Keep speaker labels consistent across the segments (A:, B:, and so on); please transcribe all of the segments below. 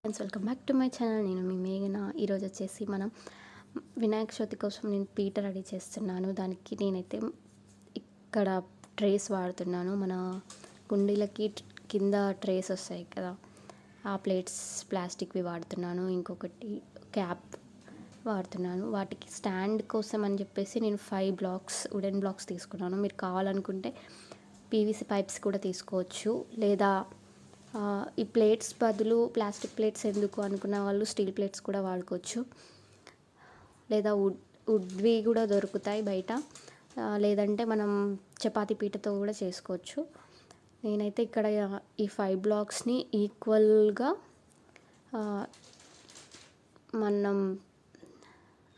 A: Friends, welcome back to my channel. నేను మీ మేఘన. ఈరోజు వచ్చేసి మనం వినాయక చవితి కోసం నేను పీట రెడీ చేస్తున్నాను. దానికి నేనైతే ఇక్కడ ట్రేస్ వాడుతున్నాను. మన కుండీలకి కింద ట్రేస్ వస్తాయి కదా, ఆ ప్లేట్స్ ప్లాస్టిక్వి వాడుతున్నాను. ఇంకొకటి క్యాప్ వాడుతున్నాను. వాటికి స్టాండ్ కోసం అని చెప్పేసి నేను 5 బ్లాక్స్ వుడెన్ బ్లాక్స్ తీసుకున్నాను. మీరు కావాలనుకుంటే పీవీసీ పైప్స్ కూడా తీసుకోవచ్చు, లేదా ఈ ప్లేట్స్ బదులు ప్లాస్టిక్ ప్లేట్స్ ఎందుకు అనుకున్న వాళ్ళు స్టీల్ ప్లేట్స్ కూడా వాడుకోవచ్చు, లేదా వుడ్వి కూడా దొరుకుతాయి బయట, లేదంటే మనం చపాతీ పీటతో కూడా చేసుకోవచ్చు. నేనైతే ఇక్కడ ఈ 5 బ్లాక్స్ని ఈక్వల్గా మనం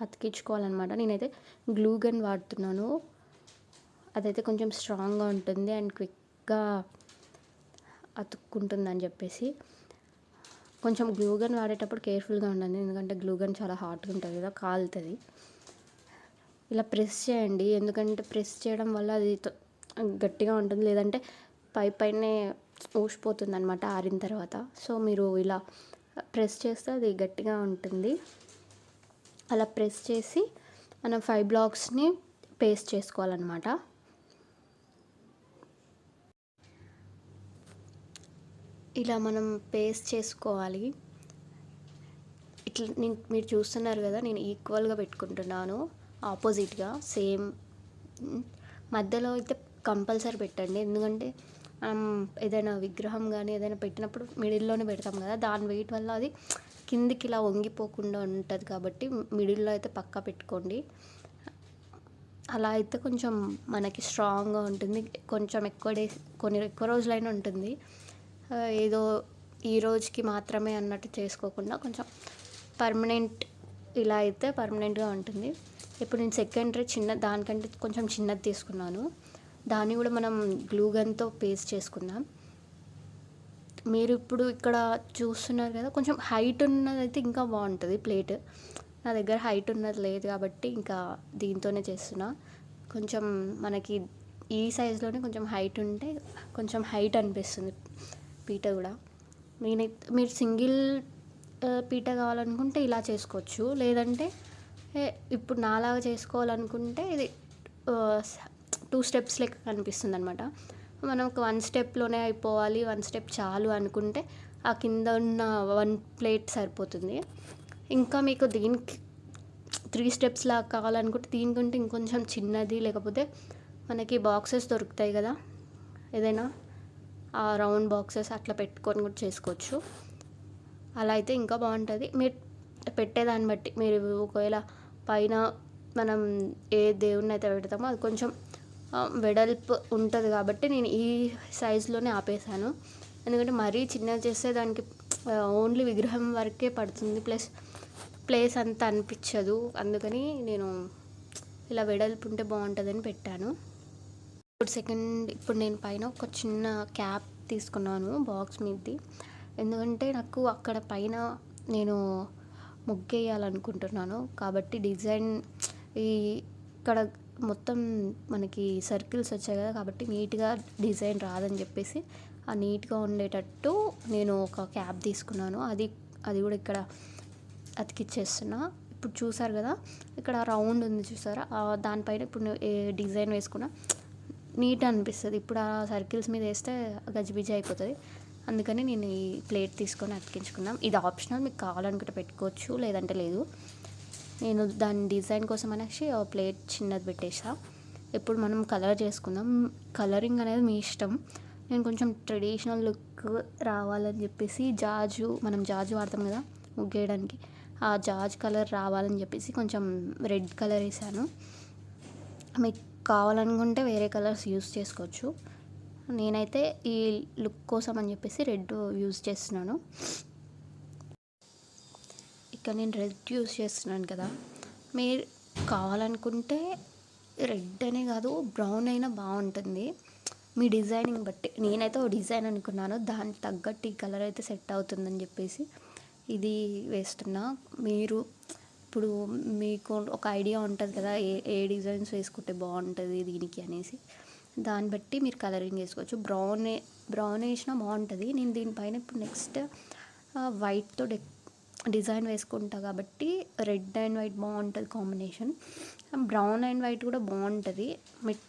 A: అతికించుకోవాలన్నమాట. నేనైతే గ్లూ గన్ వాడుతున్నాను. అదైతే కొంచెం స్ట్రాంగ్గా ఉంటుంది అండ్ క్విక్గా అతుక్కుంటుందని చెప్పేసి. కొంచెం గ్లూ గన్ వాడేటప్పుడు కేర్ఫుల్గా ఉండండి, ఎందుకంటే గ్లూ గన్ చాలా హాట్గా ఉంటుంది కదా, కాలుతుంది. ఇలా ప్రెస్ చేయండి, ఎందుకంటే ప్రెస్ చేయడం వల్ల అది గట్టిగా ఉంటుంది, లేదంటే పైనే ఊసిపోతుంది అనమాట ఆరిన తర్వాత. సో మీరు ఇలా ప్రెస్ చేస్తే అది గట్టిగా ఉంటుంది. అలా ప్రెస్ చేసి మనం 5 బ్లాక్స్ని పేస్ట్ చేసుకోవాలన్నమాట. ఇలా మనం పేస్ట్ చేసుకోవాలి. ఇట్లా మీరు చూస్తున్నారు కదా, నేను ఈక్వల్గా పెట్టుకుంటున్నాను, ఆపోజిట్గా సేమ్. మధ్యలో అయితే కంపల్సరీ పెట్టండి, ఎందుకంటే మనం ఏదైనా విగ్రహం కానీ ఏదైనా పెట్టినప్పుడు మిడిల్లోనే పెడతాం కదా, దాని వెయిట్ వల్ల అది కిందికి ఇలా వంగిపోకుండా ఉంటుంది. కాబట్టి మిడిల్లో అయితే పక్కా పెట్టుకోండి. అలా అయితే కొంచెం మనకి స్ట్రాంగ్గా ఉంటుంది. కొంచెం కొన్ని ఎక్కువ రోజులైనా ఉంటుంది. ఏదో ఈ రోజుకి మాత్రమే అన్నట్టు చేసుకోకుండా కొంచెం పర్మనెంట్ ఇలా అయితే పర్మనెంట్గా ఉంటుంది. ఇప్పుడు నేను సెకండ్ ట్రే దానికంటే కొంచెం చిన్నది తీసుకున్నాను. దాన్ని కూడా మనం గ్లూ గన్తో పేస్ట్ చేసుకుందాం. మీరు ఇప్పుడు ఇక్కడ చూస్తున్నారు కదా, కొంచెం హైట్ ఉన్నదైతే ఇంకా బాగుంటుంది ప్లేట్. నా దగ్గర హైట్ ఉన్నది లేదు కాబట్టి ఇంకా దీంతోనే చేస్తున్నా. కొంచెం మనకి ఈ సైజులోనే కొంచెం హైట్ ఉంటే కొంచెం హైట్ అనిపిస్తుంది పీట కూడా. మీరు సింగిల్ పీట కావాలనుకుంటే ఇలా చేసుకోవచ్చు, లేదంటే ఇప్పుడు నాలాగా చేసుకోవాలనుకుంటే ఇది 2 స్టెప్స్ లెక్క కనిపిస్తుంది అనమాట. మనం ఒక 1 స్టెప్లోనే అయిపోవాలి, 1 స్టెప్ చాలు అనుకుంటే ఆ కింద ఉన్న 1 ప్లేట్ సరిపోతుంది. ఇంకా మీకు దీనికి 3 స్టెప్స్ లాగా కావాలనుకుంటే దీనికంటే ఇంకొంచెం చిన్నది, లేకపోతే మనకి బాక్సెస్ దొరుకుతాయి కదా, ఏదైనా ఆ రౌండ్ బాక్సెస్ అట్లా పెట్టుకొని కూడా చేసుకోవచ్చు. అలా అయితే ఇంకా బాగుంటుంది. మీరు పెట్టేదాన్ని బట్టి, మీరు ఒకవేళ పైన మనం ఏ దేవుడిని అయితే పెడతామో అది కొంచెం వెడల్పు ఉంటుంది కాబట్టి నేను ఈ సైజులోనే ఆపేసాను. ఎందుకంటే మరీ చిన్నది చేస్తే దానికి ఓన్లీ విగ్రహం వరకే పడుతుంది, ప్లేస్ అంతా అనిపించదు. అందుకని నేను ఇలా వెడల్పు ఉంటే బాగుంటుందని పెట్టాను. ఇప్పుడు నేను పైన ఒక చిన్న క్యాప్ తీసుకున్నాను బాక్స్ మీదది, ఎందుకంటే నాకు అక్కడ పైన నేను ముగ్గేయాలనుకుంటున్నాను. కాబట్టి డిజైన్ ఇక్కడ మొత్తం మనకి సర్కిల్స్ వచ్చాయి కదా, కాబట్టి నీట్గా డిజైన్ రాదని చెప్పేసి ఆ నీట్గా ఉండేటట్టు నేను ఒక క్యాప్ తీసుకున్నాను. అది కూడా ఇక్కడ అతికిచ్చేస్తున్నా. ఇప్పుడు చూసారు కదా, ఇక్కడ రౌండ్ ఉంది చూసారా, దానిపైన ఇప్పుడు ఏ డిజైన్ వేసుకున్నా నీట్ అనిపిస్తుంది. ఇప్పుడు ఆ సర్కిల్స్ మీద వేస్తే గజిబిజి అయిపోతుంది. అందుకని నేను ఈ ప్లేట్ తీసుకొని అతికించుకున్నాం. ఇది ఆప్షనల్, మీకు కావాలనుకుంటే పెట్టుకోవచ్చు, లేదంటే లేదు. నేను దాని డిజైన్ కోసం అనేసి ఆ ప్లేట్ చిన్నది పెట్టేసా. ఇప్పుడు మనం కలర్ చేసుకుందాం. కలరింగ్ అనేది మీ ఇష్టం. నేను కొంచెం ట్రెడిషనల్ లుక్ రావాలని చెప్పేసి మనం జాజు వాడతాం కదా ముగ్గేయడానికి, ఆ జాజ్ కలర్ రావాలని చెప్పేసి కొంచెం రెడ్ కలర్ వేసాను. మీకు కావాలనుకుంటే వేరే కలర్స్ యూస్ చేసుకోవచ్చు. నేనైతే ఈ లుక్ కోసం అని చెప్పేసి రెడ్ యూజ్ చేస్తున్నాను. ఇక్కడ నేను రెడ్ యూజ్ చేస్తున్నాను కదా, మీరు కావాలనుకుంటే రెడ్ అనే కాదు, బ్రౌన్ అయినా బాగుంటుంది మీ డిజైనింగ్ బట్టి. నేనైతే ఓ డిజైన్ అనుకున్నాను, దానికి తగ్గట్టు ఈ కలర్ అయితే సెట్ అవుతుందని చెప్పేసి ఇది వేస్తున్నా. మీరు ఇప్పుడు మీకు ఒక ఐడియా ఉంటుంది కదా, ఏ డిజైన్స్ వేసుకుంటే బాగుంటుంది దీనికి అనేసి, దాన్ని బట్టి మీరు కలరింగ్ వేసుకోవచ్చు. బ్రౌన్ వేసినా బాగుంటుంది. నేను దీనిపైన ఇప్పుడు నెక్స్ట్ వైట్తో డిజైన్ వేసుకుంటా కాబట్టి రెడ్ అండ్ వైట్ బాగుంటుంది కాంబినేషన్. బ్రౌన్ అండ్ వైట్ కూడా బాగుంటుంది. మీరు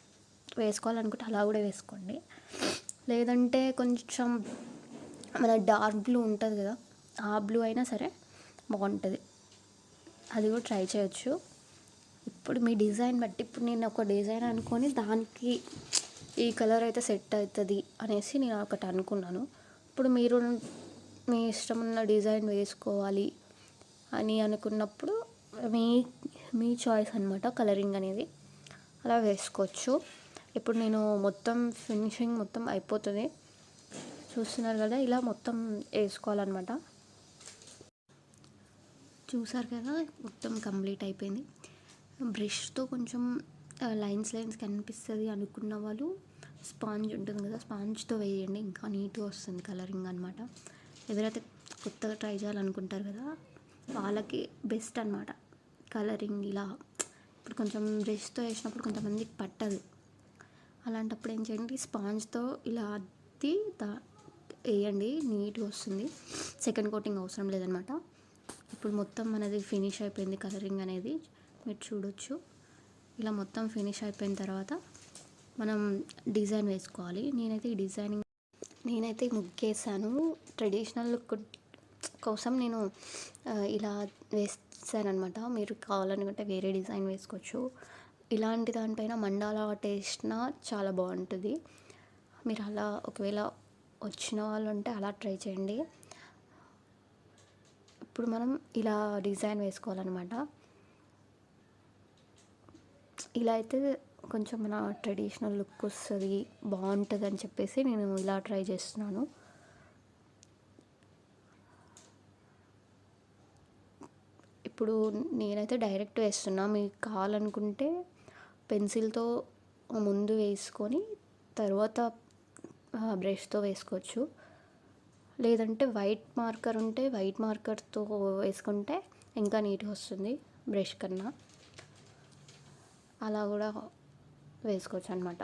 A: వేసుకోవాలనుకుంటే అలా కూడా వేసుకోండి. లేదంటే కొంచెం మన డార్క్ బ్లూ ఉంటుంది కదా, ఆ బ్లూ అయినా సరే బాగుంటుంది. అది కూడా ట్రై చేయొచ్చు. ఇప్పుడు మీ డిజైన్ బట్టి, ఇప్పుడు నేను ఒక డిజైన్ అనుకొని దానికి ఈ కలర్ అయితే సెట్ అవుతుంది అనేసి నేను ఒకటి అనుకున్నాను. ఇప్పుడు మీరు మీ ఇష్టం ఉన్న డిజైన్ వేసుకోవాలి అని అనుకున్నప్పుడు మీ మీ చాయిస్ అనమాట కలరింగ్ అనేది, అలా వేసుకోవచ్చు. ఇప్పుడు నేను మొత్తం ఫినిషింగ్ మొత్తం అయిపోతుంది, చూస్తున్నారు కదా, ఇలా మొత్తం వేసుకోవాలన్నమాట. చూసారు కదా, మొత్తం కంప్లీట్ అయిపోయింది. బ్రష్తో కొంచెం లైన్స్ కనిపిస్తుంది అనుకున్న వాళ్ళు స్పాంజ్ ఉంటుంది కదా, స్పాంజ్తో వేయండి, ఇంకా నీట్గా వస్తుంది కలరింగ్ అనమాట. ఎవరైతే కొత్తగా ట్రై చేయాలనుకుంటారు కదా, వాళ్ళకి బెస్ట్ అనమాట కలరింగ్. ఇలా ఇప్పుడు కొంచెం బ్రష్తో వేసినప్పుడు కొంతమందికి పట్టదు, అలాంటప్పుడు ఏం చేయండి, స్పాంజ్తో ఇలా అద్ది వేయండి, నీట్గా వస్తుంది. సెకండ్ కోటింగ్ అవసరం లేదనమాట. ఇప్పుడు మొత్తం మనది ఫినిష్ అయిపోయింది కలరింగ్ అనేది, మీరు చూడొచ్చు. ఇలా మొత్తం ఫినిష్ అయిపోయిన తర్వాత మనం డిజైన్ వేసుకోవాలి. నేనైతే ముగ్గేసాను. ట్రెడిషనల్ లుక్ కోసం నేను ఇలా వేసాననమాట. మీరు కావాలనుకుంటే వేరే డిజైన్ వేసుకోవచ్చు. ఇలాంటి దానిపైన మండాలా ఆర్ట్ వేసినా చాలా బాగుంటుంది. మీరు అలా ఒకవేళ వచ్చిన వాళ్ళు ఉంటే అలా ట్రై చేయండి. ఇప్పుడు మనం ఇలా డిజైన్ వేసుకోవాలన్నమాట. ఇలా అయితే కొంచెం మన ట్రెడిషనల్ లుక్ వస్తుంది, బాగుంటుంది అని చెప్పేసి నేను ఇలా ట్రై చేస్తున్నాను. ఇప్పుడు నేనైతే డైరెక్ట్ వేస్తున్నా, మీకు కావాలనుకుంటే పెన్సిల్తో ముందు వేసుకొని తర్వాత బ్రష్తో వేసుకోవచ్చు. లేదంటే వైట్ మార్కర్ ఉంటే వైట్ మార్కర్తో వేసుకుంటే ఇంకా నీట్గా వస్తుంది బ్రష్ కన్నా, అలా కూడా వేసుకోవచ్చు అనమాట.